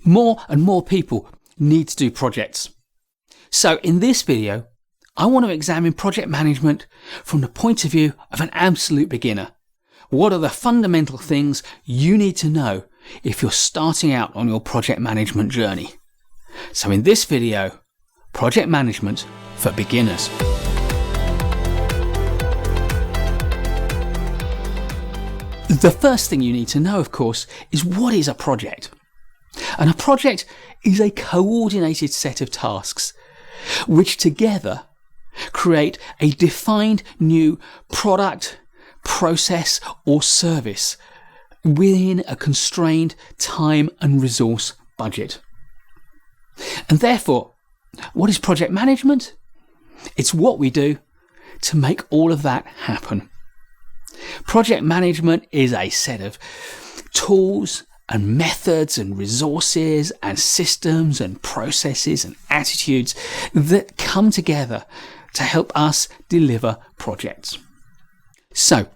More and more people need to do projects. So in this video, I want to examine project management from the point of view of an absolute beginner. What are the fundamental things you need to know if you're starting out on your project management journey? So in this video, project management for beginners. The first thing you need to know, of course, is what is a project? And a project is a coordinated set of tasks which together create a defined new product, process or service within a constrained time and resource budget. And therefore, what is project management? It's what we do to make all of that happen. Project management is a set of tools and methods and resources and systems and processes and attitudes that come together to help us deliver projects. So,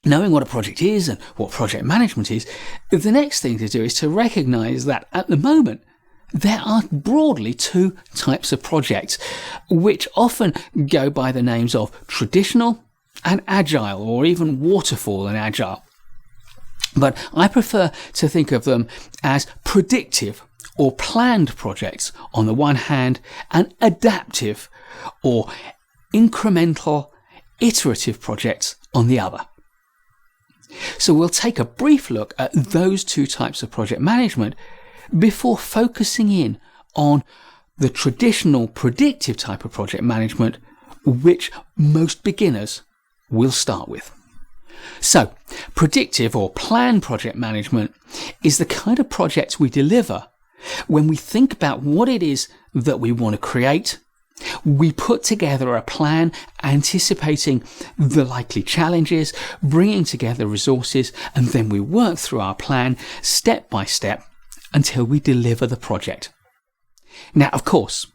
knowing what a project is and what project management is, the next thing to do is to recognize that at the moment there are broadly two types of projects which often go by the names of traditional and agile, or even waterfall and agile. But I prefer to think of them as predictive or planned projects on the one hand, and adaptive or incremental, iterative projects on the other. So we'll take a brief look at those two types of project management before focusing in on the traditional predictive type of project management, which most beginners will start with. So, predictive or planned project management is the kind of projects we deliver when we think about what it is that we want to create. We put together a plan anticipating the likely challenges, bringing together resources, and then we work through our plan step by step until we deliver the project. Now, of course,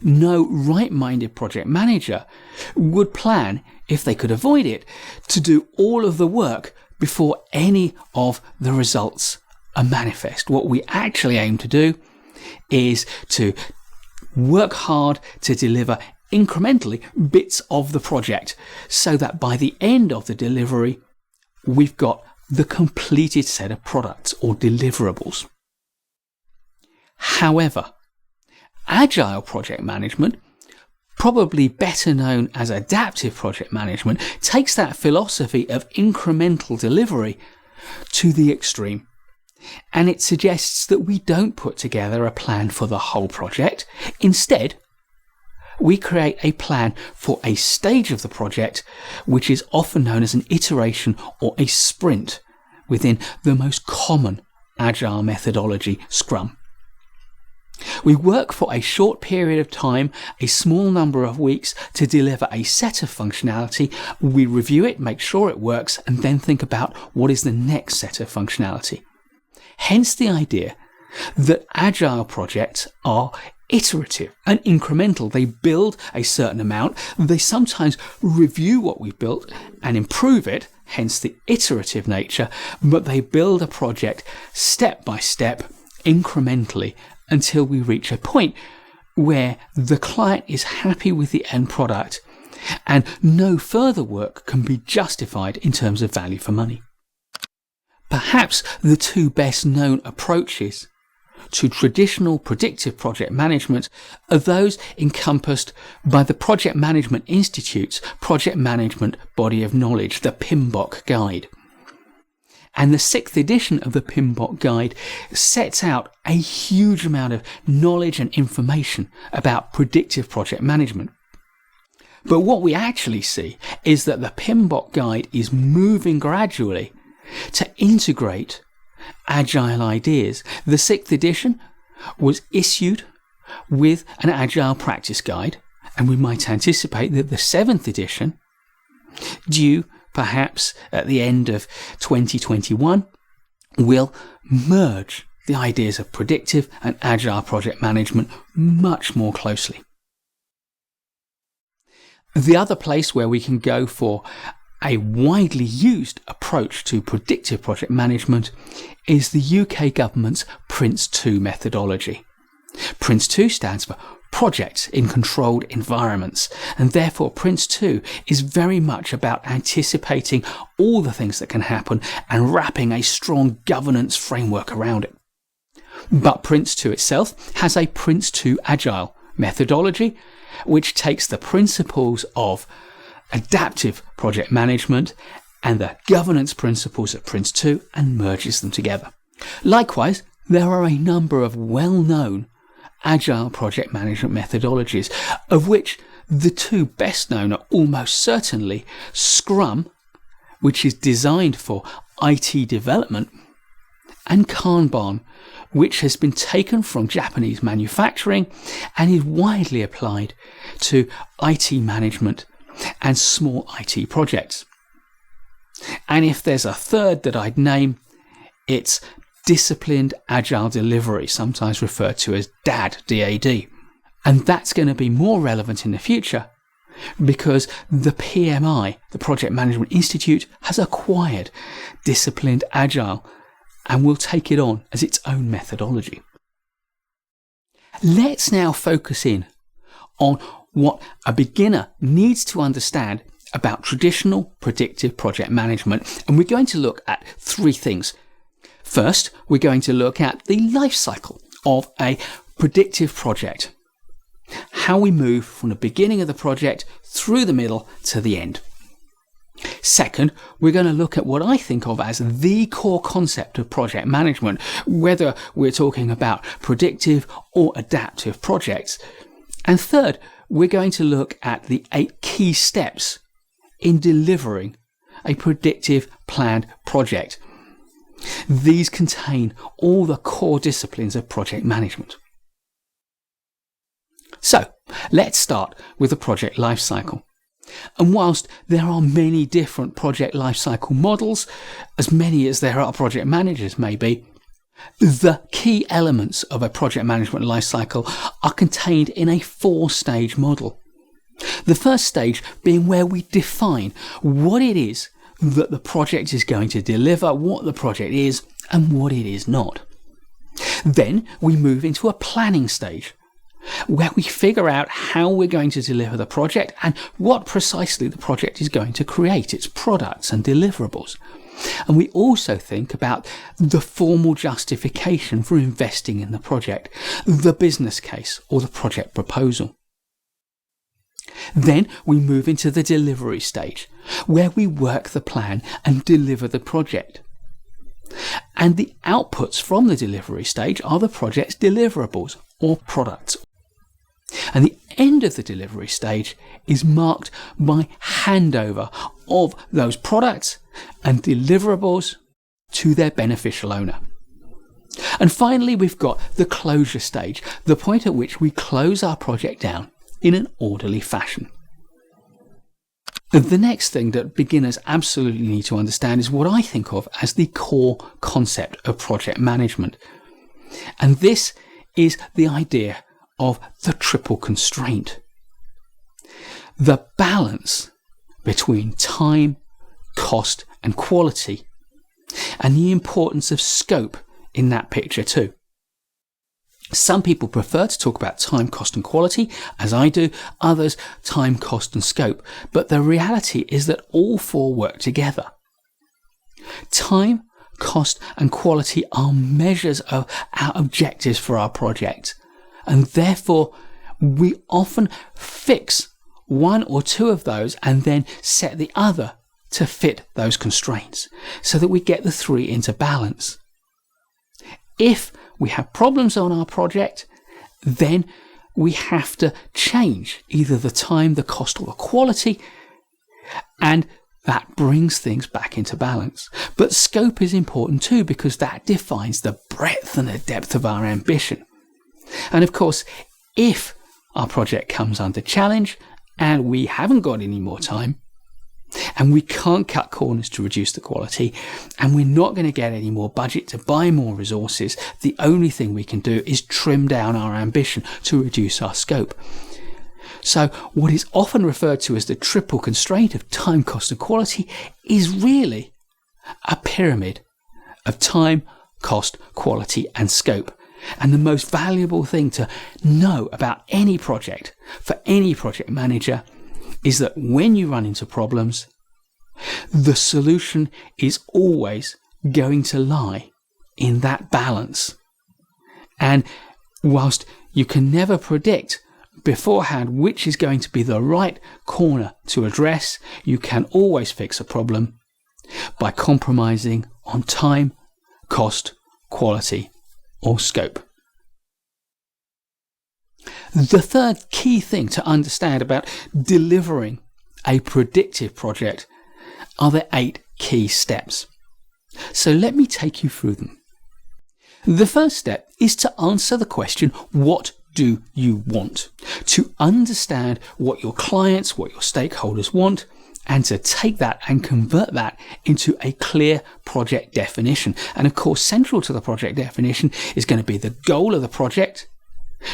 no right-minded project manager would plan, if they could avoid it, to do all of the work before any of the results are manifest. What we actually aim to do is to work hard to deliver incrementally bits of the project so that by the end of the delivery, we've got the completed set of products or deliverables. However, agile project management, probably better known as adaptive project management, takes that philosophy of incremental delivery to the extreme. And it suggests that we don't put together a plan for the whole project. Instead, we create a plan for a stage of the project, which is often known as an iteration or a sprint within the most common agile methodology, Scrum. We work for a short period of time, a small number of weeks, to deliver a set of functionality. We review it, make sure it works, and then think about what is the next set of functionality. Hence the idea that agile projects are iterative and incremental. They build a certain amount. They sometimes review what we've built and improve it, hence the iterative nature, but they build a project step by step, incrementally, until we reach a point where the client is happy with the end product and no further work can be justified in terms of value for money. Perhaps the two best known approaches to traditional predictive project management are those encompassed by the Project Management Institute's Project Management Body of Knowledge, the PMBOK Guide. And the 6th edition of the PMBOK Guide sets out a huge amount of knowledge and information about predictive project management. But what we actually see is that the PMBOK Guide is moving gradually to integrate agile ideas. The 6th edition was issued with an agile practice guide, and we might anticipate that the 7th edition, due perhaps at the end of 2021, will merge the ideas of predictive and agile project management much more closely. The other place where we can go for A widely used approach to predictive project management is the UK government's Prince2 methodology. Prince2 stands for Projects in Controlled Environments, and therefore Prince2 is very much about anticipating all the things that can happen and wrapping a strong governance framework around it. But Prince2 itself has a Prince2 Agile methodology, which takes the principles of adaptive project management and the governance principles of Prince2 and merges them together. Likewise, there are a number of well-known agile project management methodologies, of which the two best known are almost certainly Scrum, which is designed for IT development, and Kanban, which has been taken from Japanese manufacturing and is widely applied to IT management and small IT projects. And if there's a third that I'd name, it's Disciplined Agile Delivery, sometimes referred to as DAD, D-A-D. And that's going to be more relevant in the future because the PMI, the Project Management Institute, has acquired Disciplined Agile and will take it on as its own methodology. Let's now focus in on what a beginner needs to understand about traditional predictive project management. And we're going to look at three things. First, we're going to look at the life cycle of a predictive project. How we move from the beginning of the project through the middle to the end. Second, we're going to look at what I think of as the core concept of project management, whether we're talking about predictive or adaptive projects. And third, we're going to look at the 8 key steps in delivering a predictive planned project. These contain all the core disciplines of project management. So, let's start with the project lifecycle. And whilst there are many different project lifecycle models, as many as there are project managers maybe, the key elements of a project management lifecycle are contained in a 4-stage model. The first stage being where we define what it is that the project is going to deliver, what the project is, and what it is not. Then we move into a planning stage, where we figure out how we're going to deliver the project and what precisely the project is going to create, its products and deliverables. And we also think about the formal justification for investing in the project, the business case or the project proposal. Then we move into the delivery stage, where we work the plan and deliver the project. And the outputs from the delivery stage are the project's deliverables or products. And the end of the delivery stage is marked by handover of those products and deliverables to their beneficial owner. And finally, we've got the closure stage, the point at which we close our project down in an orderly fashion. The next thing that beginners absolutely need to understand is what I think of as the core concept of project management. And this is the idea of the triple constraint. The balance between time, cost, and quality, and the importance of scope in that picture too. Some people prefer to talk about time, cost, and quality, as I do, others time, cost, and scope, but the reality is that all 4 work together. Time, cost, and quality are measures of our objectives for our project, and therefore we often fix 1 or 2 of those and then set the other to fit those constraints so that we get the 3 into balance. If we have problems on our project, then we have to change either the time, the cost, or the quality, and that brings things back into balance. But scope is important too, because that defines the breadth and the depth of our ambition. And of course, if our project comes under challenge and we haven't got any more time, and we can't cut corners to reduce the quality, and we're not going to get any more budget to buy more resources, the only thing we can do is trim down our ambition to reduce our scope. So what is often referred to as the triple constraint of time, cost and quality is really a pyramid of time, cost, quality and scope. And the most valuable thing to know about any project, for any project manager, is that when you run into problems, the solution is always going to lie in that balance. And whilst you can never predict beforehand which is going to be the right corner to address, you can always fix a problem by compromising on time, cost, quality, or scope. The third key thing to understand about delivering a predictive project are the 8 key steps. So let me take you through them. The first step is to answer the question, what do you want? To understand what your clients, what your stakeholders want, and to take that and convert that into a clear project definition. And of course, central to the project definition is going to be the goal of the project,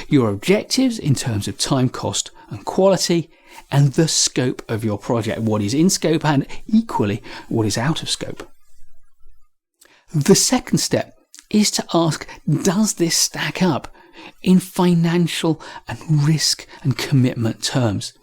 your objectives in terms of time, cost and quality, and the scope of your project, what is in scope and equally what is out of scope. The second step is to ask, does this stack up in financial and risk and commitment terms?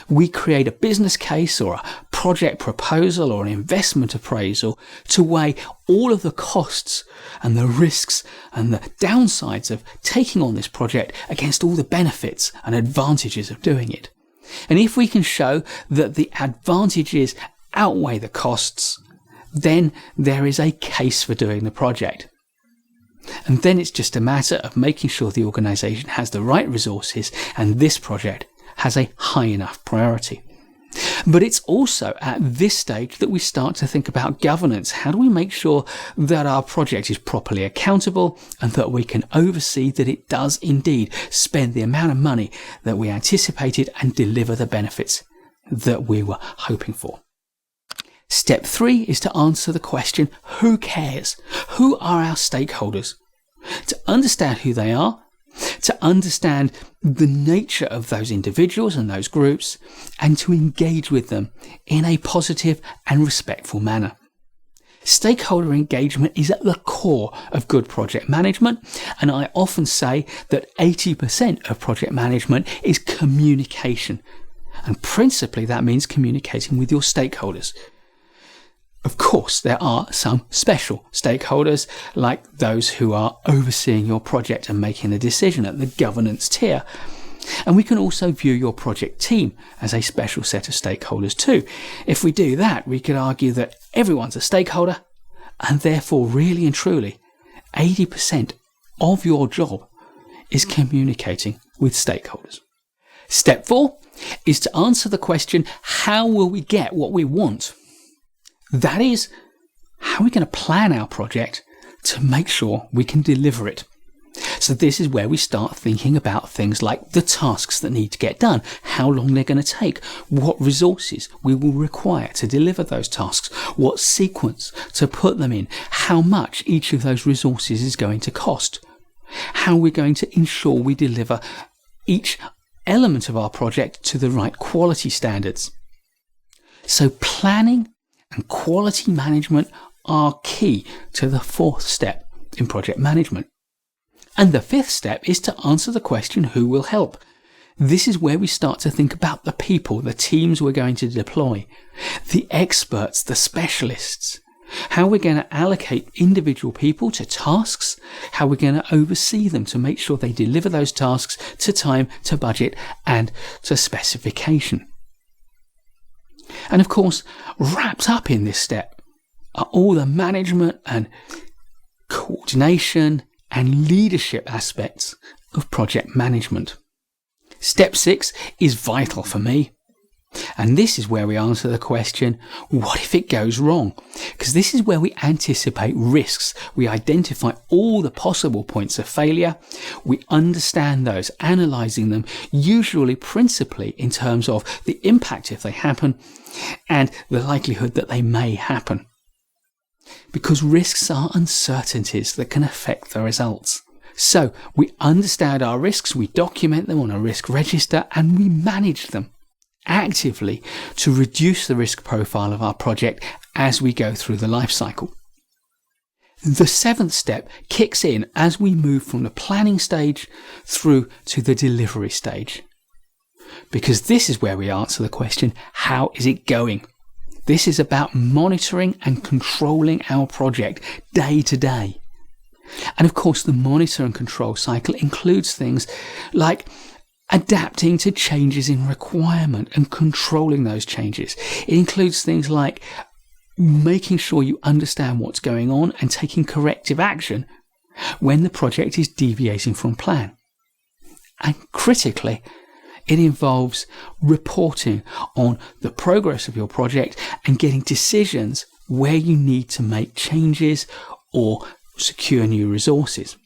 We create a business case or a project proposal or an investment appraisal to weigh all of the costs and the risks and the downsides of taking on this project against all the benefits and advantages of doing it. And if we can show that the advantages outweigh the costs, then there is a case for doing the project. And then it's just a matter of making sure the organisation has the right resources and this project has a high enough priority. But it's also at this stage that we start to think about governance. How do we make sure that our project is properly accountable and that we can oversee that it does indeed spend the amount of money that we anticipated and deliver the benefits that we were hoping for? Step 3 is to answer the question, who cares? Who are our stakeholders? To understand who they are, to understand the nature of those individuals and those groups, and to engage with them in a positive and respectful manner. Stakeholder engagement is at the core of good project management, and I often say that 80% of project management is communication, and principally that means communicating with your stakeholders. Of course, there are some special stakeholders, like those who are overseeing your project and making the decision at the governance tier. And we can also view your project team as a special set of stakeholders too. If we do that, we could argue that everyone's a stakeholder, and therefore really and truly 80% of your job is communicating with stakeholders. Step 4 is to answer the question, how will we get what we want? That is, how are we going to plan our project to make sure we can deliver it? So this is where we start thinking about things like the tasks that need to get done, how long they're going to take, what resources we will require to deliver those tasks, what sequence to put them in, how much each of those resources is going to cost, how we're going to ensure we deliver each element of our project to the right quality standards. So planning and quality management are key to the 4th step in project management. And the 5th step is to answer the question, who will help? This is where we start to think about the people, the teams we're going to deploy, the experts, the specialists, how we're going to allocate individual people to tasks, how we're going to oversee them to make sure they deliver those tasks to time, to budget, and to specification. And of course, wrapped up in this step are all the management and coordination and leadership aspects of project management. Step 6 is vital for me. And this is where we answer the question, what if it goes wrong? Because this is where we anticipate risks. We identify all the possible points of failure. We understand those, analysing them, usually principally in terms of the impact if they happen and the likelihood that they may happen. Because risks are uncertainties that can affect the results. So we understand our risks, we document them on a risk register, and we manage them actively to reduce the risk profile of our project as we go through the life cycle. The 7th step kicks in as we move from the planning stage through to the delivery stage. Because this is where we answer the question, how is it going? This is about monitoring and controlling our project day to day. And of course, the monitor and control cycle includes things like adapting to changes in requirement and controlling those changes. It includes things like making sure you understand what's going on and taking corrective action when the project is deviating from plan. And critically, it involves reporting on the progress of your project and getting decisions where you need to make changes or secure new resources.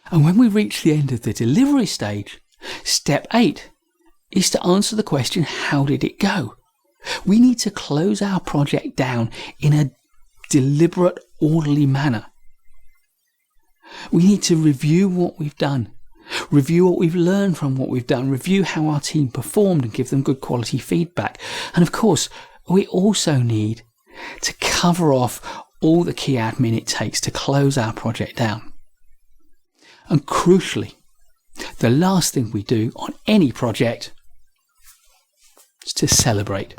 And when we reach the end of the delivery stage, step 8 is to answer the question, how did it go? We need to close our project down in a deliberate, orderly manner. We need to review what we've done, review what we've learned from what we've done, review how our team performed and give them good quality feedback. And of course, we also need to cover off all the key admin it takes to close our project down. And crucially, the last thing we do on any project is to celebrate.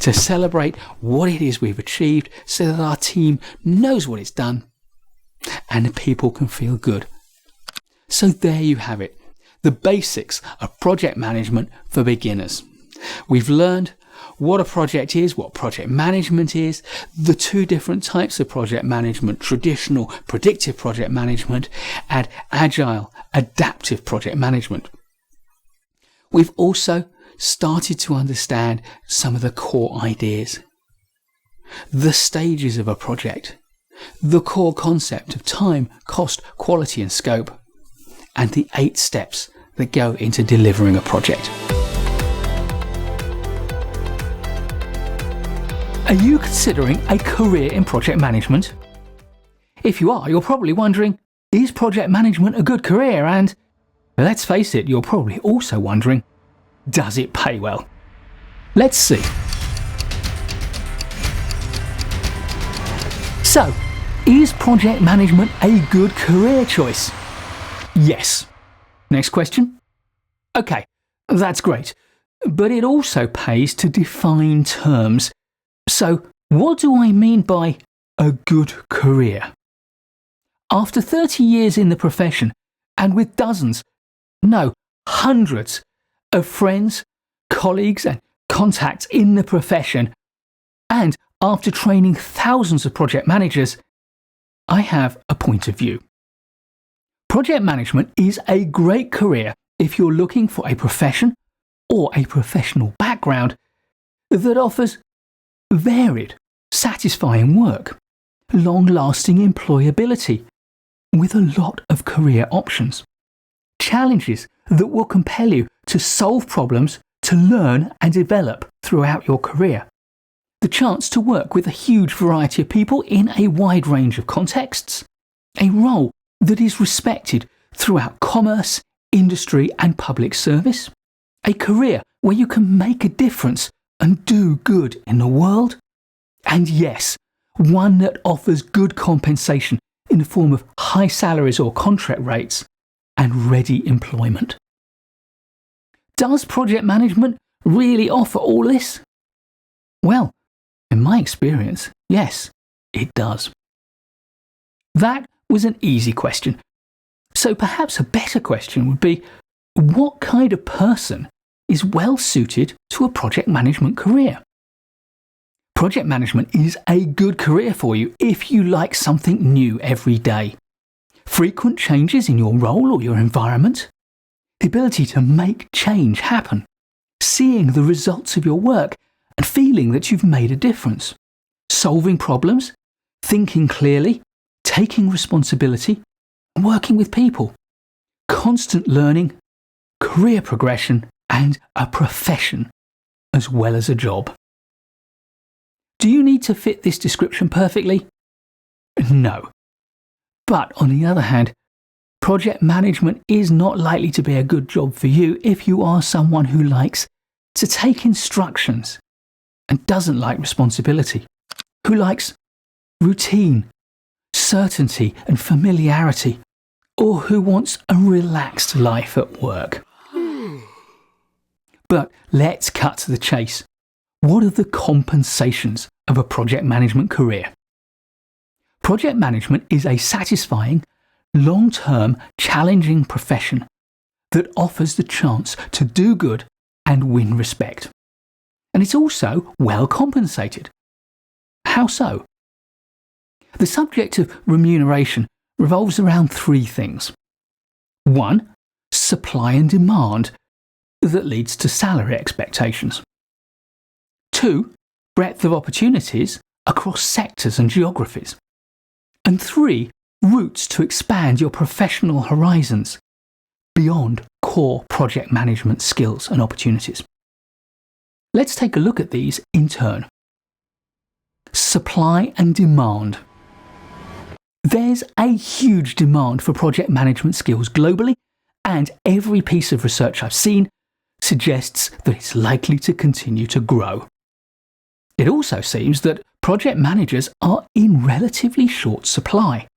To celebrate what it is we've achieved so that our team knows what it's done and the people can feel good. So there you have it, the basics of project management for beginners. We've learned what a project is, what project management is, the 2 different types of project management, traditional predictive project management and agile adaptive project management. We've also started to understand some of the core ideas, the stages of a project, the core concept of time, cost, quality and scope, and the 8 steps that go into delivering a project. Are you considering a career in project management? If you are, you're probably wondering, is project management a good career? And let's face it, you're probably also wondering, does it pay well? Let's see. So, is project management a good career choice? Yes. Next question? Okay, that's great. But it also pays to define terms. So, what do I mean by a good career? After 30 years in the profession, and with dozens, no, hundreds of friends, colleagues and contacts in the profession, and after training thousands of project managers, I have a point of view. Project management is a great career if you're looking for a profession or a professional background that offers varied, satisfying work, long-lasting employability, with a lot of career options, challenges that will compel you to solve problems, to learn and develop throughout your career, the chance to work with a huge variety of people in a wide range of contexts, a role that is respected throughout commerce, industry and public service, a career where you can make a difference and do good in the world, and yes, one that offers good compensation in the form of high salaries or contract rates and ready employment. Does project management really offer all this? Well, in my experience, yes, it does. That was an easy question. So perhaps a better question would be, what kind of person is well suited to a project management career? Project management is a good career for you if you like something new every day. Frequent changes in your role or your environment, the ability to make change happen, seeing the results of your work and feeling that you've made a difference, solving problems, thinking clearly, taking responsibility, working with people, constant learning, career progression, and a profession as well as a job. Do you need to fit this description perfectly? No. But on the other hand, project management is not likely to be a good job for you if you are someone who likes to take instructions and doesn't like responsibility, who likes routine, certainty and familiarity, or who wants a relaxed life at work. But let's cut to the chase. What are the compensations of a project management career? Project management is a satisfying, long-term, challenging profession that offers the chance to do good and win respect. And it's also well compensated. How so? The subject of remuneration revolves around three things. 1. Supply and demand that leads to salary expectations. 2. Breadth of opportunities across sectors and geographies. And 3. Routes to expand your professional horizons beyond core project management skills and opportunities. Let's take a look at these in turn. Supply and demand. There's a huge demand for project management skills globally, and every piece of research I've seen suggests that it's likely to continue to grow. It also seems that project managers are in relatively short supply,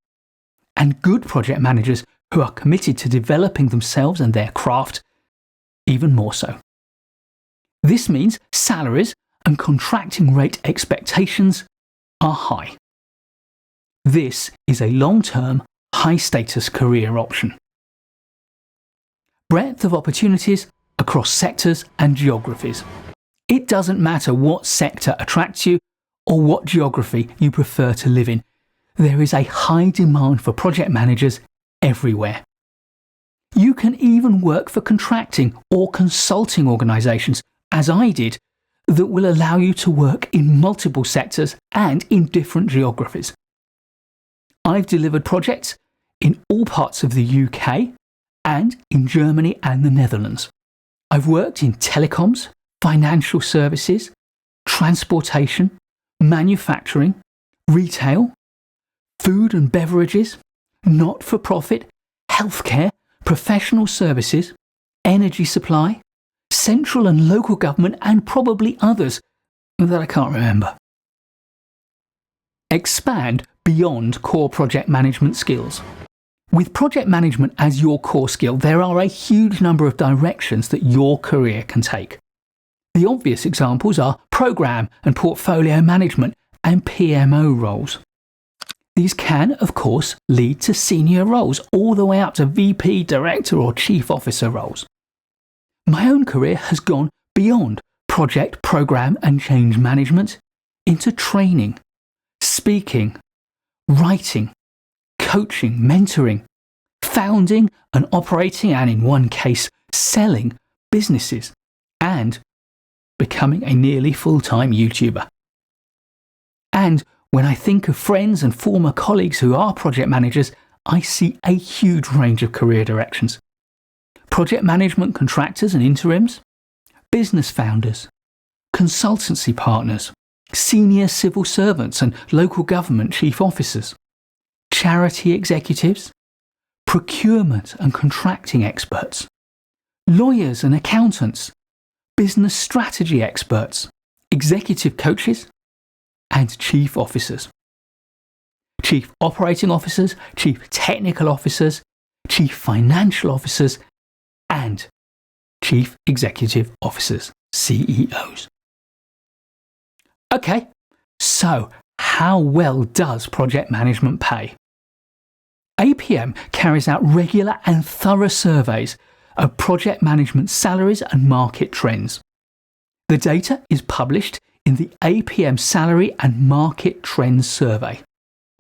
and good project managers who are committed to developing themselves and their craft even more so. This means salaries and contracting rate expectations are high. This is a long-term, high-status career option. Breadth of opportunities across sectors and geographies. It doesn't matter what sector attracts you or what geography you prefer to live in. There is a high demand for project managers everywhere. You can even work for contracting or consulting organisations, as I did, that will allow you to work in multiple sectors and in different geographies. I've delivered projects in all parts of the UK and in Germany and the Netherlands. I've worked in telecoms, financial services, transportation, manufacturing, retail, food and beverages, not-for-profit, healthcare, professional services, energy supply, central and local government, and probably others that I can't remember. Expand beyond core project management skills. With project management as your core skill, there are a huge number of directions that your career can take. The obvious examples are program and portfolio management and PMO roles. These can, of course, lead to senior roles, all the way up to VP, director or chief officer roles. My own career has gone beyond project, program and change management into training, speaking, writing, coaching, mentoring, founding and operating, and in one case, selling businesses, and becoming a nearly full-time YouTuber. And when I think of friends and former colleagues who are project managers, I see a huge range of career directions. Project management contractors and interims, business founders, consultancy partners, senior civil servants and local government chief officers, charity executives, procurement and contracting experts, lawyers and accountants, business strategy experts, executive coaches, and chief officers. Chief operating officers, chief technical officers, chief financial officers, and chief executive officers, CEOs. Okay, so how well does project management pay? APM carries out regular and thorough surveys of project management salaries and market trends. The data is published in the APM Salary and Market Trends Survey.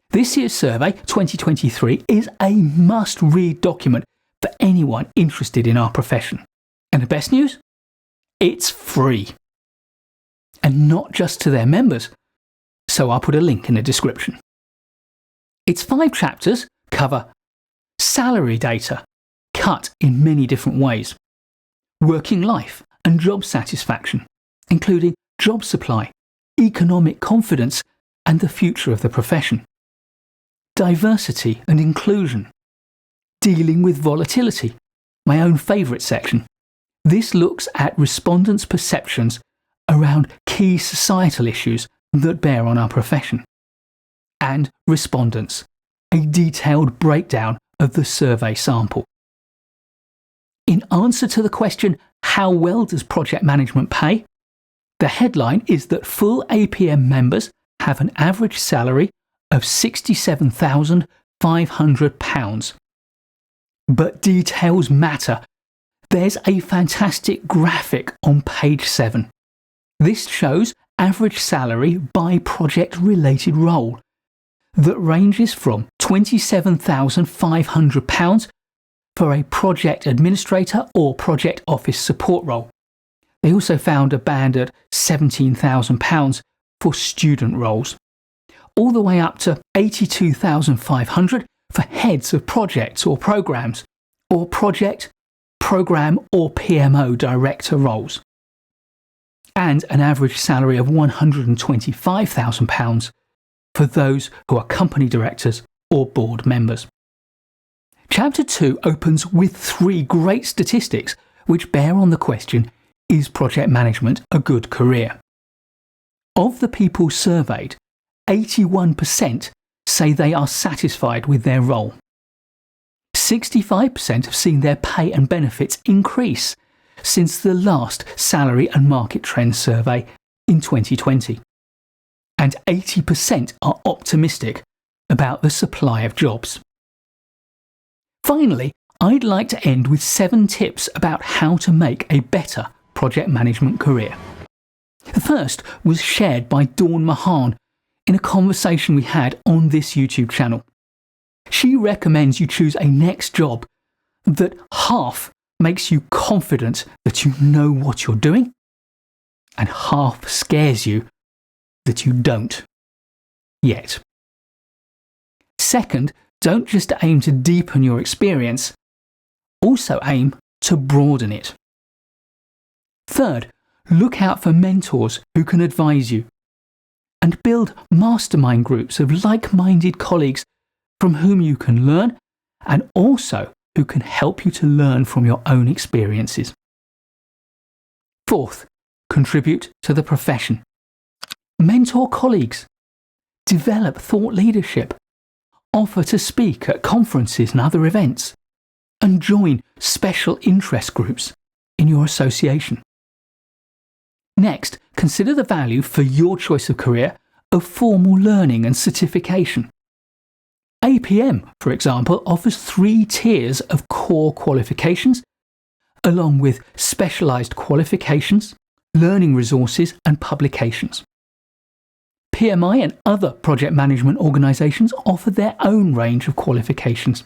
This year's survey, 2023, is a must-read document for anyone interested in our profession. And the best news? It's free. And not just to their members, so I'll put a link in the description. Its 5 chapters cover salary data, cut in many different ways, working life and job satisfaction, including job supply, economic confidence, and the future of the profession, diversity and inclusion, dealing with volatility, my own favourite section. This looks at respondents' perceptions around key societal issues that bear on our profession. And respondents, a detailed breakdown of the survey sample. In answer to the question, how well does project management pay? The headline is that full APM members have an average salary of £67,500. But details matter. There's a fantastic graphic on page 7. This shows average salary by project-related role that ranges from £27,500 for a project administrator or project office support role. They also found a band at £17,000 for student roles, all the way up to £82,500 for heads of projects or programs, or project, program or PMO director roles, and an average salary of £125,000 for those who are company directors or board members. Chapter 2 opens with 3 great statistics which bear on the question, is project management a good career? Of the people surveyed, 81% say they are satisfied with their role. 65% have seen their pay and benefits increase since the last Salary and Market Trends survey in 2020. And 80% are optimistic about the supply of jobs. Finally, I'd like to end with 7 tips about how to make a better project management career. The first was shared by Dawn Mahan in a conversation we had on this YouTube channel. She recommends you choose a next job that half makes you confident that you know what you're doing, and half scares you that you don't yet. Second, don't just aim to deepen your experience, also aim to broaden it. Third, look out for mentors who can advise you, and build mastermind groups of like-minded colleagues from whom you can learn and also who can help you to learn from your own experiences. Fourth, contribute to the profession. Mentor colleagues. Develop thought leadership. Offer to speak at conferences and other events. And join special interest groups in your association. Next, consider the value for your choice of career of formal learning and certification. APM, for example, offers 3 tiers of core qualifications, along with specialised qualifications, learning resources and publications. PMI and other project management organisations offer their own range of qualifications.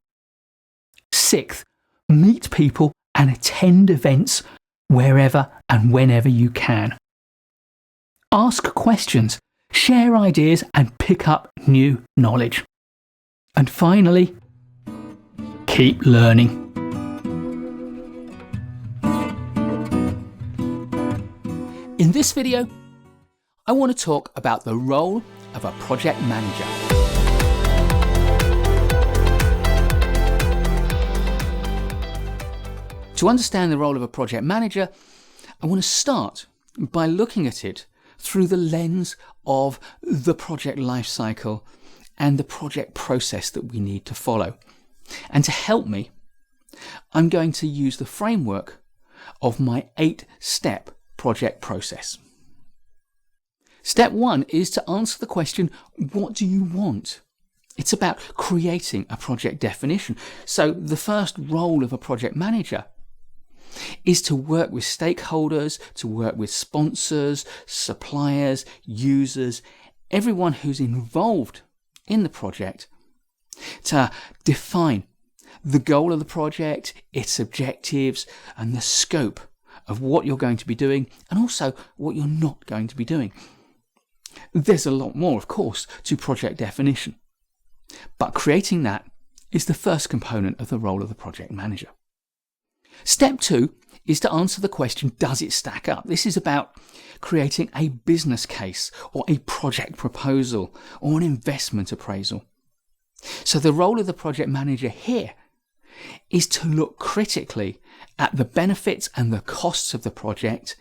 Sixth, meet people and attend events wherever and whenever you can. Ask questions, share ideas and pick up new knowledge. And finally, keep learning. In this video, I want to talk about the role of a project manager. To understand the role of a project manager, I want to start by looking at it through the lens of the project lifecycle and the project process that we need to follow. And to help me, I'm going to use the framework of my 8-step project process. Step 1 is to answer the question, what do you want? It's about creating a project definition. So the first role of a project manager is to work with stakeholders, to work with sponsors, suppliers, users, everyone who's involved in the project, to define the goal of the project, its objectives, and the scope of what you're going to be doing, and also what you're not going to be doing. There's a lot more, of course, to project definition, but creating that is the first component of the role of the project manager. Step 2 is to answer the question, does it stack up? This is about creating a business case or a project proposal or an investment appraisal. So the role of the project manager here is to look critically at the benefits and the costs of the project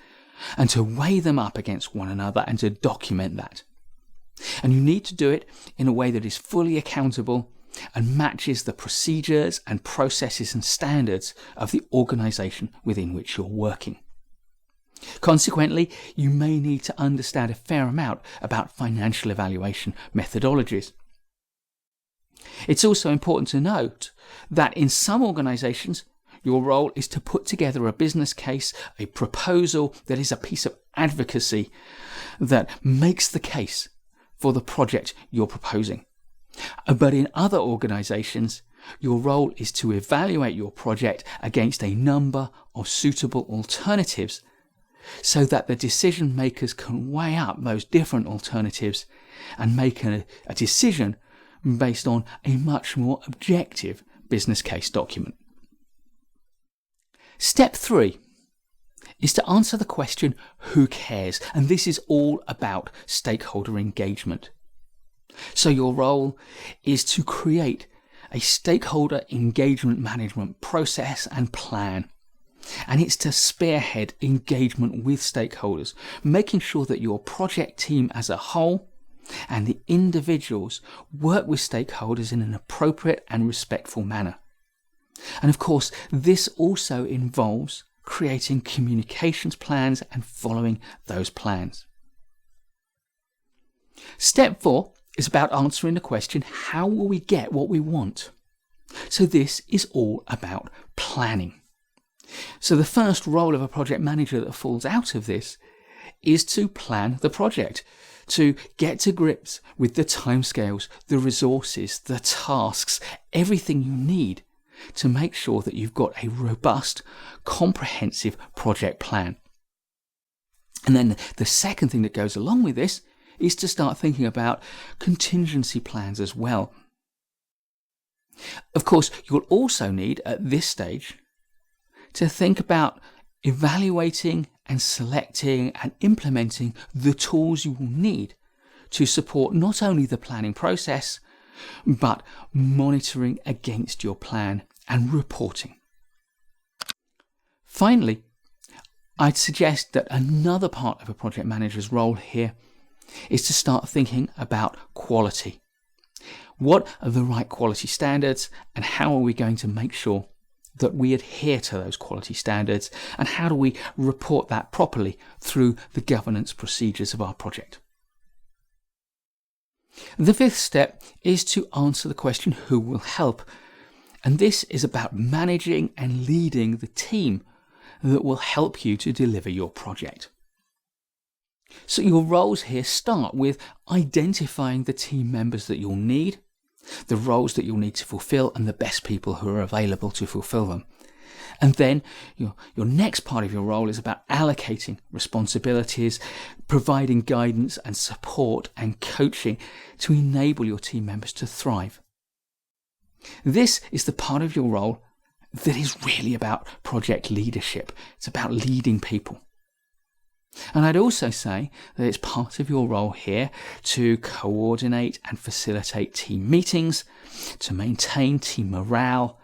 and to weigh them up against one another and to document that. And you need to do it in a way that is fully accountable and matches the procedures and processes and standards of the organisation within which you're working. Consequently, you may need to understand a fair amount about financial evaluation methodologies. It's also important to note that in some organisations, your role is to put together a business case, a proposal that is a piece of advocacy that makes the case for the project you're proposing. But in other organisations, your role is to evaluate your project against a number of suitable alternatives so that the decision makers can weigh up those different alternatives and make a decision based on a much more objective business case document. Step 3 is to answer the question, who cares? And this is all about stakeholder engagement. So your role is to create a stakeholder engagement management process and plan. And it's to spearhead engagement with stakeholders, making sure that your project team as a whole and the individuals work with stakeholders in an appropriate and respectful manner. And of course, this also involves creating communications plans and following those plans. Step 4 is about answering the question, how will we get what we want? So this is all about planning. So the first role of a project manager that falls out of this is to plan the project, to get to grips with the timescales, the resources, the tasks, everything you need to make sure that you've got a robust, comprehensive project plan. And then the second thing that goes along with this is to start thinking about contingency plans as well. Of course, you'll also need at this stage to think about evaluating and selecting and implementing the tools you will need to support not only the planning process, but monitoring against your plan and reporting. Finally, I'd suggest that another part of a project manager's role here is to start thinking about quality. What are the right quality standards, and how are we going to make sure that we adhere to those quality standards, and how do we report that properly through the governance procedures of our project? The fifth step is to answer the question, who will help? And this is about managing and leading the team that will help you to deliver your project. So your roles here start with identifying the team members that you'll need, the roles that you'll need to fulfill, and the best people who are available to fulfill them. And then your next part of your role is about allocating responsibilities, providing guidance and support and coaching to enable your team members to thrive. This is the part of your role that is really about project leadership. It's about leading people. And I'd also say that it's part of your role here to coordinate and facilitate team meetings, to maintain team morale,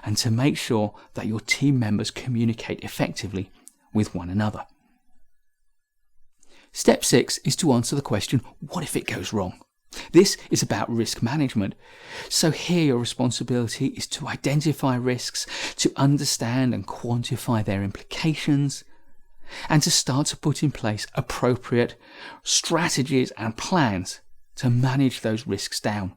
and to make sure that your team members communicate effectively with one another. Step 6 is to answer the question, what if it goes wrong? This is about risk management. So here your responsibility is to identify risks, to understand and quantify their implications, and to start to put in place appropriate strategies and plans to manage those risks down.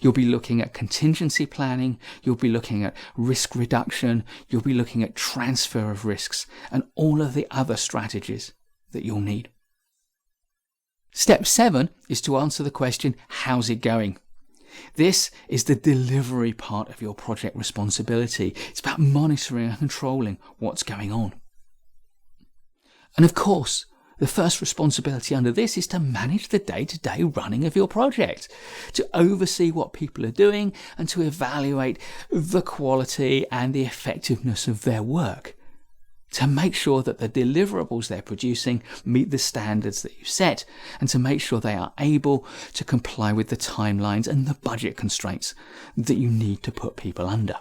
You'll be looking at contingency planning, you'll be looking at risk reduction, you'll be looking at transfer of risks, and all of the other strategies that you'll need. Step 7 is to answer the question, how's it going? This is the delivery part of your project responsibility. It's about monitoring and controlling what's going on. And of course, the first responsibility under this is to manage the day-to-day running of your project, to oversee what people are doing and to evaluate the quality and the effectiveness of their work, to make sure that the deliverables they're producing meet the standards that you set, and to make sure they are able to comply with the timelines and the budget constraints that you need to put people under.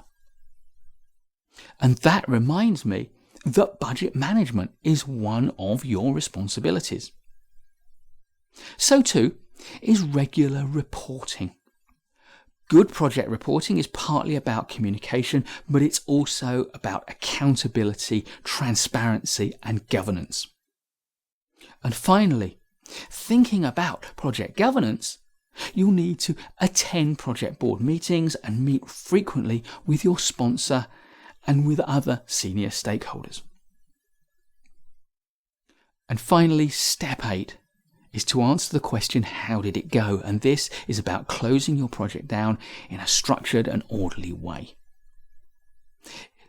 And that reminds me that budget management is one of your responsibilities. So too is regular reporting. Good project reporting is partly about communication, but it's also about accountability, transparency, and governance. And finally, thinking about project governance, you'll need to attend project board meetings and meet frequently with your sponsor and with other senior stakeholders. And finally, step 8 is to answer the question, how did it go? And this is about closing your project down in a structured and orderly way.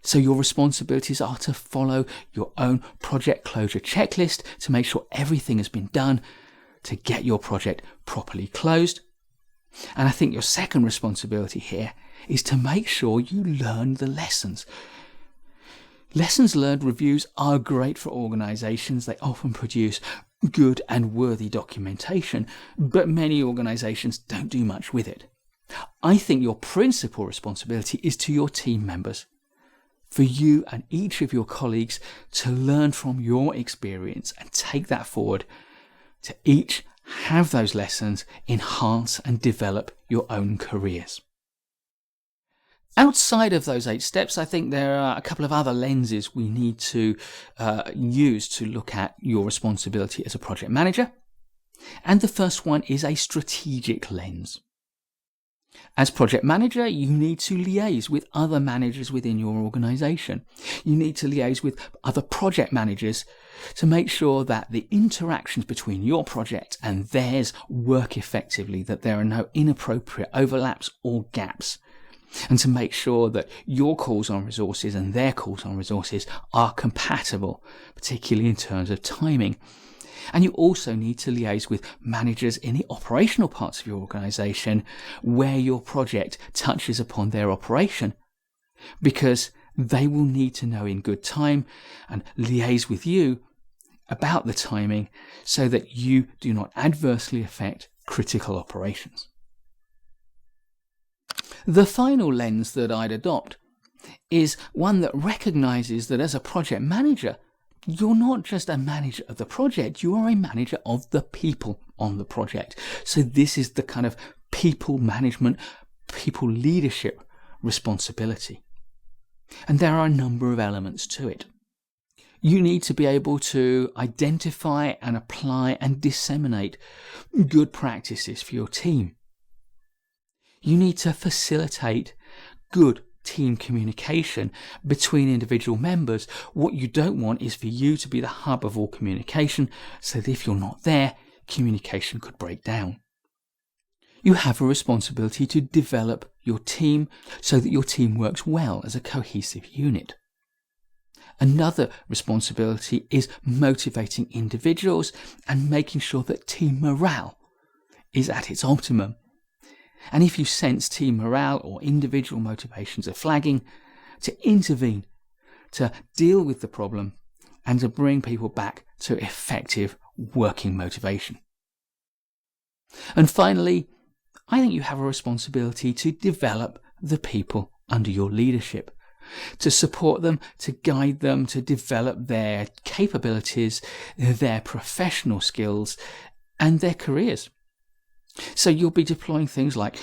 So your responsibilities are to follow your own project closure checklist to make sure everything has been done to get your project properly closed. And I think your second responsibility here is to make sure you learn the lessons. Lessons learned reviews are great for organisations. They often produce good and worthy documentation, but many organisations don't do much with it. I think your principal responsibility is to your team members, for you and each of your colleagues to learn from your experience and take that forward, to each have those lessons enhance and develop your own careers. Outside of those 8 steps, I think there are a couple of other lenses we need to use to look at your responsibility as a project manager. And the first one is a strategic lens. As project manager, you need to liaise with other managers within your organisation. You need to liaise with other project managers to make sure that the interactions between your project and theirs work effectively, that there are no inappropriate overlaps or gaps, and to make sure that your calls on resources and their calls on resources are compatible, particularly in terms of timing. And you also need to liaise with managers in the operational parts of your organisation where your project touches upon their operation, because they will need to know in good time and liaise with you about the timing so that you do not adversely affect critical operations. The final lens that I'd adopt is one that recognises that as a project manager, you're not just a manager of the project, you are a manager of the people on the project. So this is the kind of people management, people leadership responsibility. And there are a number of elements to it. You need to be able to identify and apply and disseminate good practices for your team. You need to facilitate good team communication between individual members. What you don't want is for you to be the hub of all communication, so that if you're not there, communication could break down. You have a responsibility to develop your team so that your team works well as a cohesive unit. Another responsibility is motivating individuals and making sure that team morale is at its optimum. And if you sense team morale or individual motivations are flagging, to intervene, to deal with the problem, and to bring people back to effective working motivation. And finally, I think you have a responsibility to develop the people under your leadership, to support them, to guide them, to develop their capabilities, their professional skills, and their careers. So you'll be deploying things like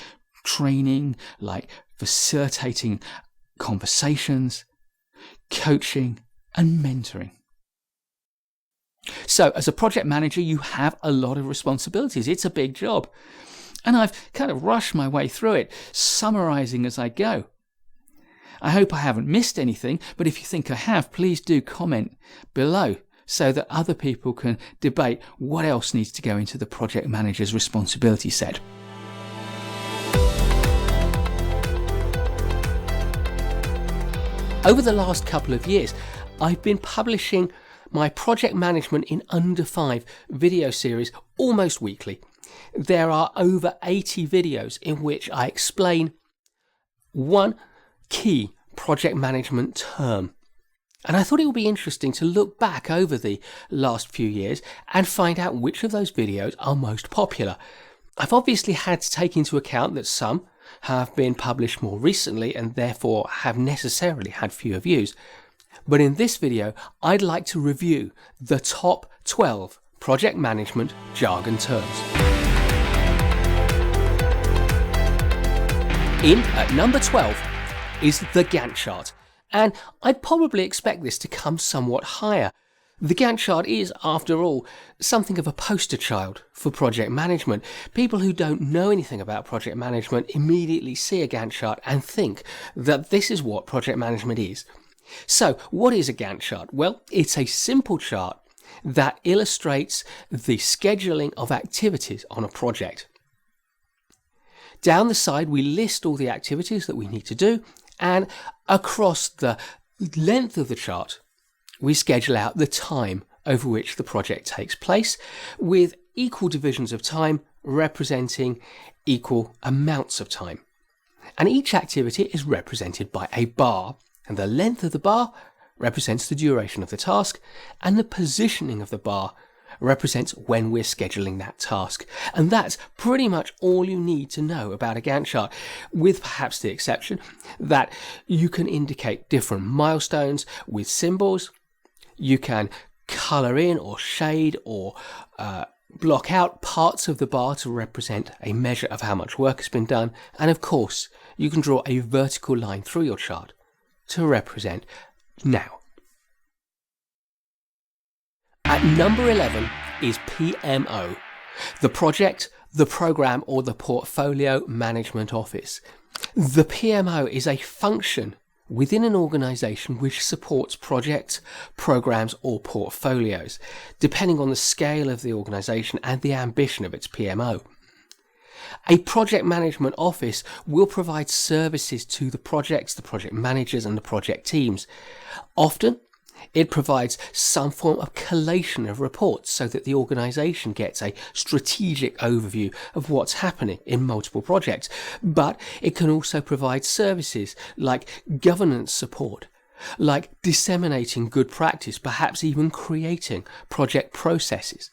training, like facilitating conversations, coaching, and mentoring. So as a project manager, you have a lot of responsibilities. It's a big job. And I've kind of rushed my way through it, summarising as I go. I hope I haven't missed anything, but if you think I have, please do comment below, so that other people can debate what else needs to go into the project manager's responsibility set. Over the last couple of years, I've been publishing my Project Management in Under 5 video series almost weekly. There are over 80 videos in which I explain one key project management term. And I thought it would be interesting to look back over the last few years and find out which of those videos are most popular. I've obviously had to take into account that some have been published more recently and therefore have necessarily had fewer views. But in this video, I'd like to review the top 12 project management jargon terms. In at number 12 is the Gantt chart, and I'd probably expect this to come somewhat higher. The Gantt chart is, after all, something of a poster child for project management. People who don't know anything about project management immediately see a Gantt chart and think that this is what project management is. So, what is a Gantt chart? Well, it's a simple chart that illustrates the scheduling of activities on a project. Down the side, we list all the activities that we need to do, and across the length of the chart, we schedule out the time over which the project takes place, with equal divisions of time representing equal amounts of time. And each activity is represented by a bar, and the length of the bar represents the duration of the task, and the positioning of the bar represents when we're scheduling that task. And that's pretty much all you need to know about a Gantt chart, with perhaps the exception that you can indicate different milestones with symbols. You can colour in or shade or block out parts of the bar to represent a measure of how much work has been done. And of course, you can draw a vertical line through your chart to represent now. At number 11 is PMO, the project, the program, or the portfolio management office. The PMO is a function within an organization which supports projects, programs, or portfolios, depending on the scale of the organization and the ambition of its PMO. A project management office will provide services to the projects, the project managers, and the project teams. Often, it provides some form of collation of reports so that the organization gets a strategic overview of what's happening in multiple projects. But it can also provide services like governance support, like disseminating good practice, perhaps even creating project processes.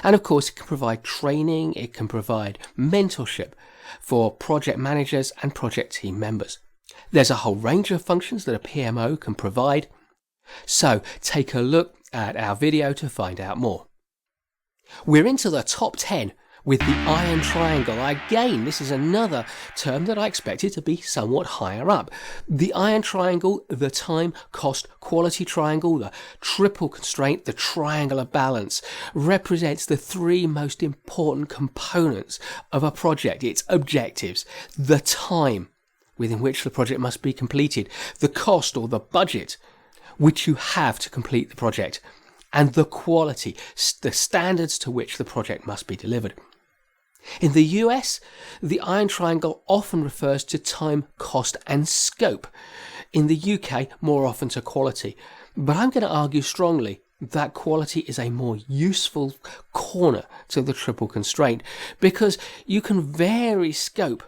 And of course, it can provide training, it can provide mentorship for project managers and project team members. There's a whole range of functions that a PMO can provide. So take a look at our video to find out more. We're into the top 10 with the iron triangle. Again, this is another term that I expected to be somewhat higher up. The iron triangle, the time, cost, quality triangle, the triple constraint, the triangle of balance, represents the three most important components of a project. Its objectives, the time within which the project must be completed, the cost or the budget which you have to complete the project, and the quality, the standards to which the project must be delivered. In the US, the iron triangle often refers to time, cost, and scope. In the UK, more often to quality. But I'm going to argue strongly that quality is a more useful corner to the triple constraint, because you can vary scope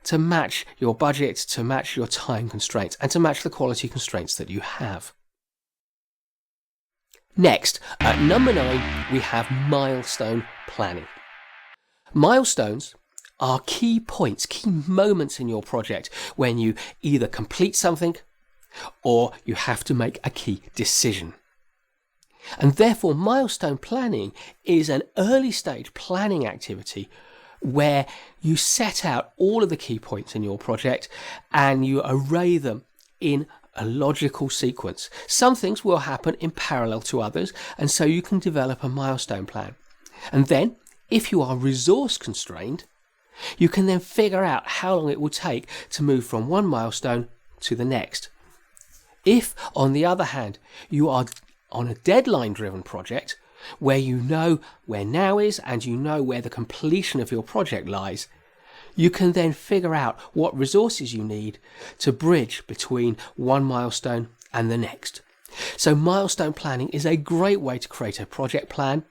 to match your budget, to match your time constraints, and to match the quality constraints that you have. Next, at number 9, we have milestone planning. Milestones are key points, key moments in your project when you either complete something or you have to make a key decision. And therefore, milestone planning is an early stage planning activity where you set out all of the key points in your project and you array them in a logical sequence. Some things will happen in parallel to others, and so you can develop a milestone plan. And then, if you are resource constrained, you can then figure out how long it will take to move from one milestone to the next. If, on the other hand, you are on a deadline-driven project, where you know where now is and you know where the completion of your project lies, you can then figure out what resources you need to bridge between one milestone and the next. So milestone planning is a great way to create a project plan.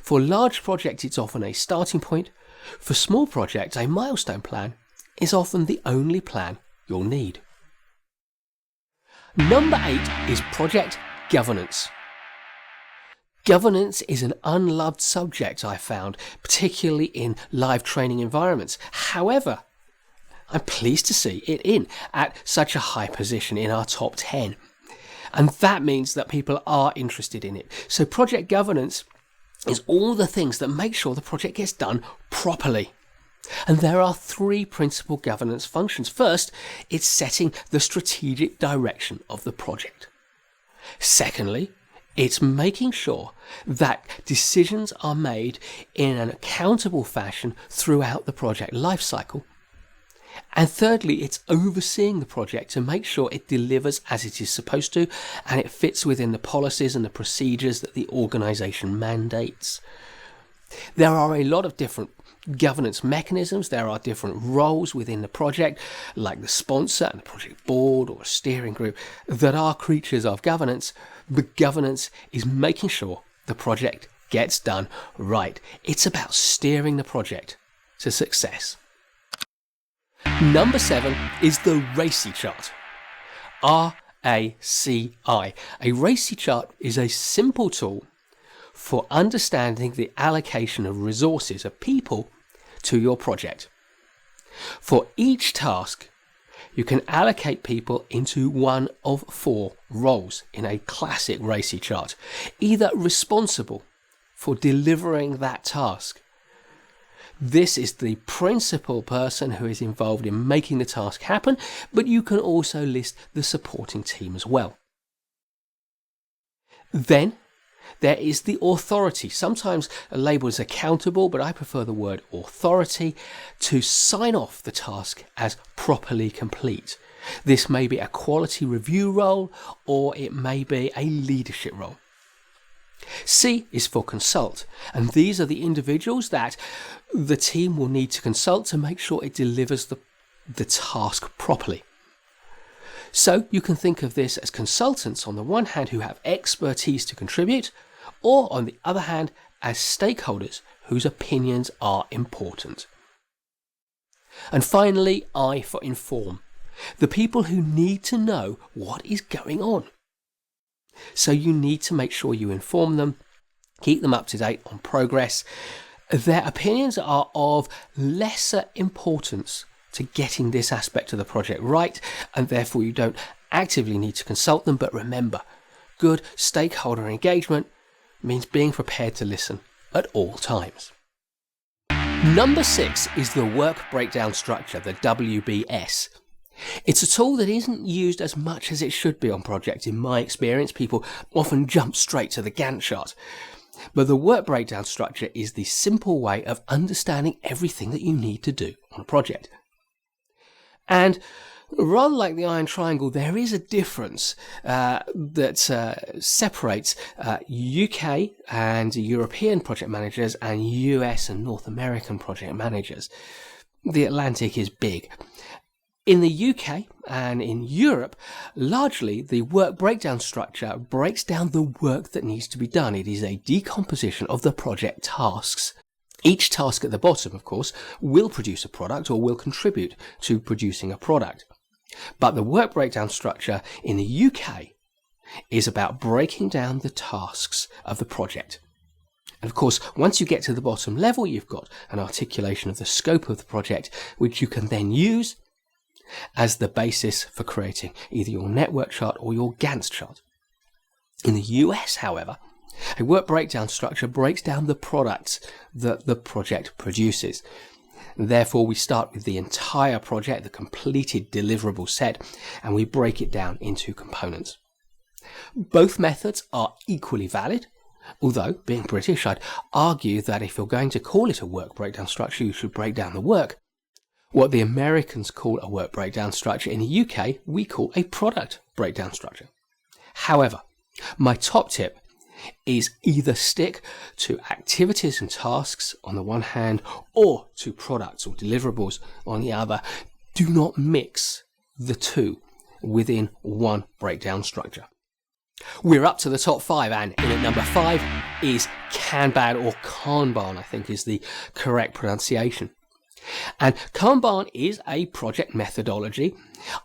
For large projects, it's often a starting point. For small projects, a milestone plan is often the only plan you'll need. Number 8 is project governance. Governance is an unloved subject, I found, particularly in live training environments. However, I'm pleased to see it at such a high position in our top 10. And that means that people are interested in it. So project governance is all the things that make sure the project gets done properly. And there are 3 principal governance functions. First, it's setting the strategic direction of the project. Secondly, it's making sure that decisions are made in an accountable fashion throughout the project lifecycle. And thirdly, it's overseeing the project to make sure it delivers as it is supposed to and it fits within the policies and the procedures that the organisation mandates. There are a lot of different governance mechanisms. There are different roles within the project, like the sponsor and the project board or a steering group, that are creatures of governance. But governance is making sure the project gets done right. It's about steering the project to success. Number 7 is the RACI chart. RACI. A RACI chart is a simple tool for understanding the allocation of resources of people to your project. For each task, you can allocate people into one of 4 roles in a classic RACI chart, either responsible for delivering that task. This is the principal person who is involved in making the task happen, but you can also list the supporting team as well. Then there is the authority, sometimes labelled as accountable, but I prefer the word authority, to sign off the task as properly complete. This may be a quality review role, or it may be a leadership role. C is for consult, and these are the individuals that the team will need to consult to make sure it delivers the task properly. So you can think of this as consultants on the one hand who have expertise to contribute, or on the other hand as stakeholders whose opinions are important. And finally, I for inform, the people who need to know what is going on. So you need to make sure you inform them, keep them up to date on progress. Their opinions are of lesser importance to getting this aspect of the project right, and therefore you don't actively need to consult them. But remember, good stakeholder engagement means being prepared to listen at all times. Number 6 is the work breakdown structure, the WBS. It's a tool that isn't used as much as it should be on projects. In my experience, people often jump straight to the Gantt chart. But the work breakdown structure is the simple way of understanding everything that you need to do on a project. And rather like the iron triangle, there is a difference that separates UK and European project managers and US and North American project managers. The Atlantic is big. In the UK and in Europe, largely the work breakdown structure breaks down the work that needs to be done. It is a decomposition of the project tasks. Each task at the bottom, of course, will produce a product or will contribute to producing a product. But the work breakdown structure in the UK is about breaking down the tasks of the project. And of course, once you get to the bottom level, you've got an articulation of the scope of the project, which you can then use as the basis for creating either your network chart or your Gantt chart. In the US, however, a work breakdown structure breaks down the products that the project produces. Therefore, we start with the entire project, the completed deliverable set, and we break it down into components. Both methods are equally valid, although, being British, I'd argue that if you're going to call it a work breakdown structure, you should break down the work. What the Americans call a work breakdown structure, in the UK, we call a product breakdown structure. However, my top tip is either stick to activities and tasks on the one hand, or to products or deliverables on the other. Do not mix the two within one breakdown structure. We're up to the top 5, and in at number 5 is Kanban, or Kanban, I think is the correct pronunciation. And Kanban is a project methodology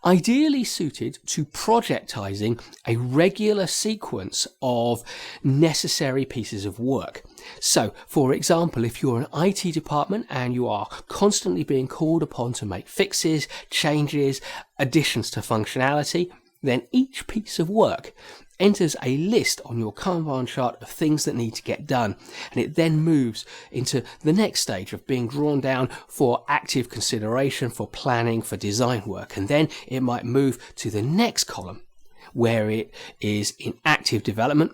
ideally suited to projectizing a regular sequence of necessary pieces of work. So, for example, if you're an IT department and you are constantly being called upon to make fixes, changes, additions to functionality, then each piece of work enters a list on your Kanban chart of things that need to get done, and it then moves into the next stage of being drawn down for active consideration, for planning, for design work, and then it might move to the next column where it is in active development,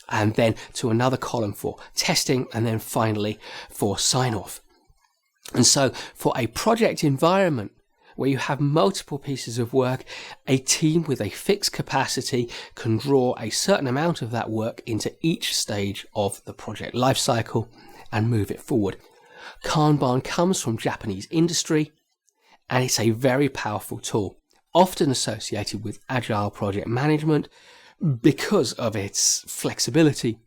and then to another column for testing, and then finally for sign-off. And so for a project environment where you have multiple pieces of work, a team with a fixed capacity can draw a certain amount of that work into each stage of the project lifecycle and move it forward. Kanban comes from Japanese industry, and it's a very powerful tool, often associated with agile project management because of its flexibility.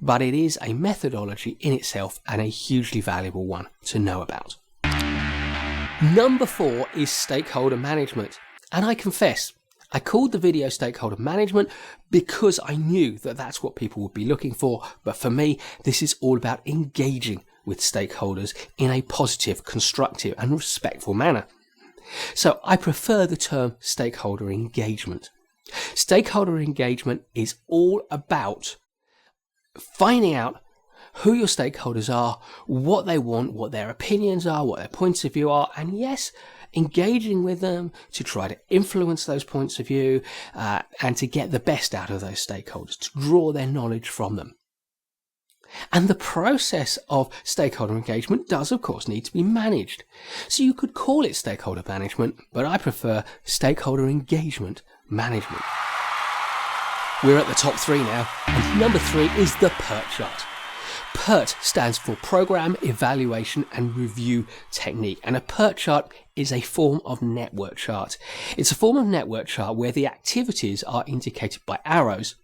But it is a methodology in itself and a hugely valuable one to know about. Number 4 is stakeholder management. And I confess, I called the video stakeholder management because I knew that that's what people would be looking for. But for me, this is all about engaging with stakeholders in a positive, constructive, and respectful manner. So I prefer the term stakeholder engagement. Stakeholder engagement is all about finding out who your stakeholders are, what they want, what their opinions are, what their points of view are, and yes, engaging with them to try to influence those points of view and to get the best out of those stakeholders, to draw their knowledge from them. And the process of stakeholder engagement does, of course, need to be managed. So you could call it stakeholder management, but I prefer stakeholder engagement management. We're at the top 3 now, and number 3 is the PERT chart. PERT stands for Program, Evaluation and Review Technique, and a PERT chart is a form of network chart. It's a form of network chart where the activities are indicated by arrows,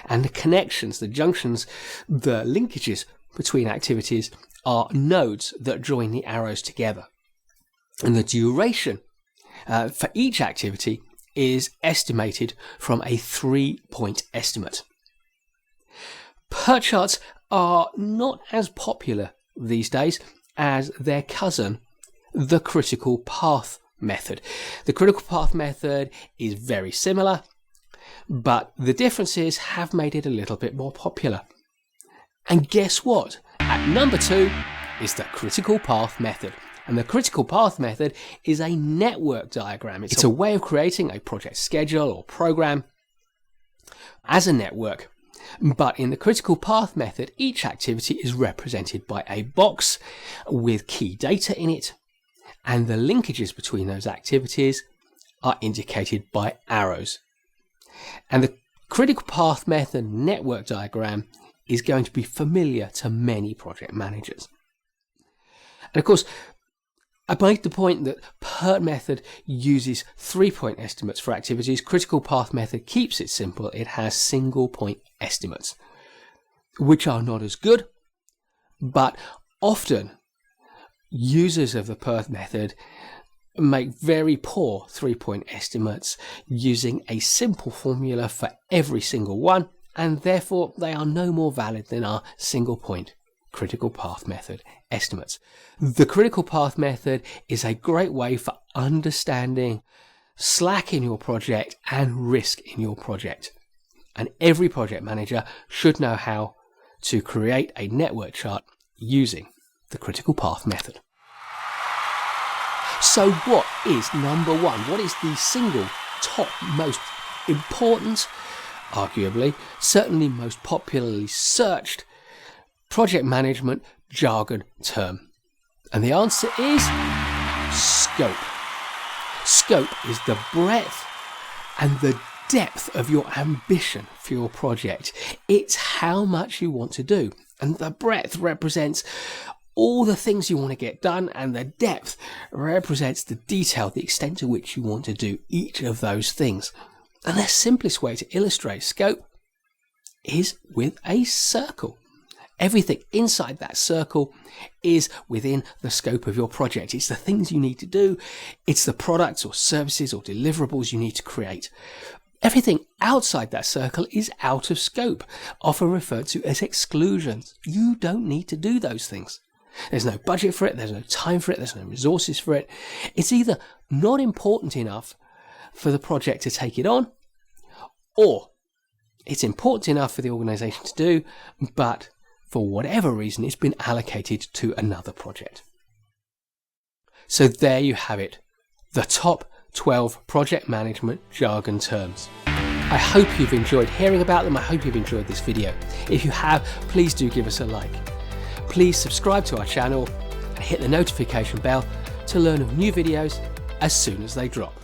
and the connections, the junctions, the linkages between activities are nodes that join the arrows together. And the duration for each activity is estimated from a 3-point estimate. PERT charts are not as popular these days as their cousin, the critical path method. The critical path method is very similar, but the differences have made it a little bit more popular. And guess what? At number 2 is the critical path method. And the critical path method is a network diagram. It's a way of creating a project schedule or program as a network. But in the critical path method, each activity is represented by a box with key data in it, and the linkages between those activities are indicated by arrows. And the critical path method network diagram is going to be familiar to many project managers. And of course, I made the point that PERT method uses 3-point estimates for activities. Critical path method keeps it simple. It has single-point estimates, which are not as good, but often users of the PERT method make very poor 3-point estimates using a simple formula for every single one, and therefore they are no more valid than our single-point critical path method estimates. The critical path method is a great way for understanding slack in your project and risk in your project. And every project manager should know how to create a network chart using the critical path method. So what is number 1? What is the single top most important, arguably, certainly most popularly searched project management jargon term? And the answer is scope. Scope is the breadth and the depth of your ambition for your project. It's how much you want to do. And the breadth represents all the things you want to get done, and the depth represents the detail, the extent to which you want to do each of those things. And the simplest way to illustrate scope is with a circle. Everything inside that circle is within the scope of your project. It's the things you need to do. It's the products or services or deliverables you need to create. Everything outside that circle is out of scope, often referred to as exclusions. You don't need to do those things. There's no budget for it, there's no time for it, there's no resources for it. It's either not important enough for the project to take it on, or it's important enough for the organization to do, but for whatever reason, it's been allocated to another project. So there you have it, the top 12 project management jargon terms. I hope you've enjoyed hearing about them. I hope you've enjoyed this video. If you have, please do give us a like. Please subscribe to our channel and hit the notification bell to learn of new videos as soon as they drop.